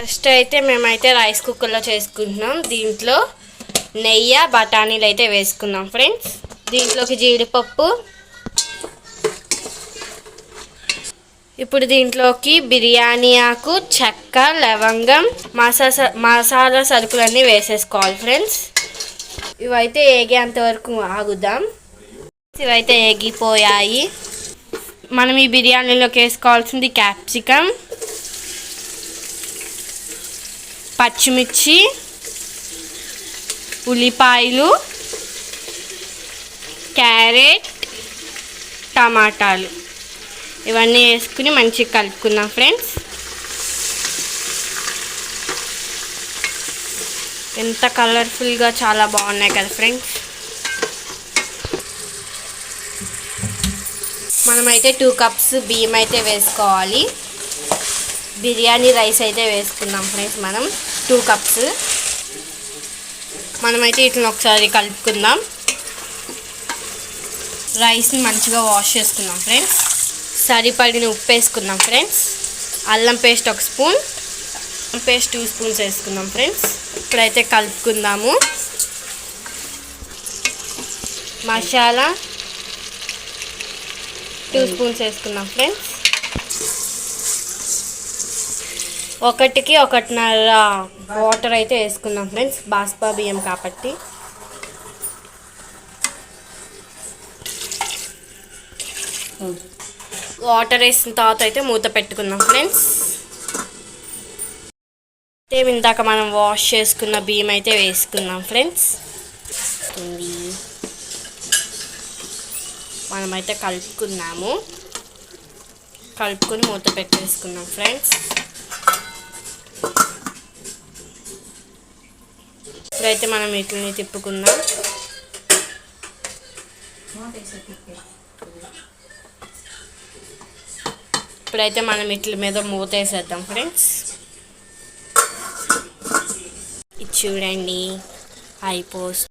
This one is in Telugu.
ఫస్ట్ అయితే మేమైతే రైస్ కుక్కర్లో చేసుకుంటున్నాం. దీంట్లో నెయ్యి బఠానీలు అయితే వేసుకున్నాం ఫ్రెండ్స్. దీంట్లోకి జీడిపప్పు, ఇప్పుడు దీంట్లోకి బిర్యానీ ఆకు, చెక్క, లవంగం, మసాలా సరుకులన్నీ వేసేసుకోవాలి ఫ్రెండ్స్. ఇవైతే ఏగేంత వరకు ఆగుదాం. ఇవైతే ఏగిపోయాయి. మనం ఈ బిర్యానీలోకి వేసుకోవాల్సింది క్యాప్సికమ్, పచ్చిమిర్చి, ఉల్లిపాయలు, క్యారెట్, టమాటాలు ఇవన్నీ వేసుకుని మంచిగా కలుపుకుందాం ఫ్రెండ్స్. ఎంత కలర్ఫుల్గా చాలా బాగున్నాయి కదా ఫ్రెండ్స్. మనమైతే 2 కప్స్ బియ్యం అయితే వేసుకోవాలి. బిర్యానీ రైస్ అయితే వేసుకుందాం ఫ్రెండ్స్. మనం 2 కప్స్ మనమైతే ఇట్లా ఒకసారి కలుపుకుందాం. రైస్ని మంచిగా వాష్ చేసుకుందాం ఫ్రెండ్స్. సరిపడిన ఉప్పు వేసుకుందాం ఫ్రెండ్స్. అల్లం పేస్ట్ 1 స్పూన్, పేస్ట్ 2 స్పూన్స్ వేసుకుందాం ఫ్రెండ్స్. ఇప్పుడైతే కలుపుకుందాము. మసాలా 2 స్పూన్స్ వేసుకుందాం ఫ్రెండ్స్. 1కి 1.5 వాటర్ అయితే వేసుకుందాం ఫ్రెండ్స్, బాస్మతి బియ్యం కాబట్టి. వాటర్ వేసిన తర్వాత అయితే మూత పెట్టుకుందాం ఫ్రెండ్స్. ఇందాక మనం వాష్ చేసుకున్న బియ్యం అయితే వేసుకుందాం ఫ్రెండ్స్. మనమైతే కలుపుకున్నాము. కలుపుకొని మూత పెట్టేసుకున్నాం ఫ్రెండ్స్. ఇప్పుడైతే మనం వీటిని తిప్పుకుందాం. ఇప్పుడైతే మనం వీటి మీద మూత వేసేద్దాం ఫ్రెండ్స్. ఇది చూడండి అయిపోస్ట్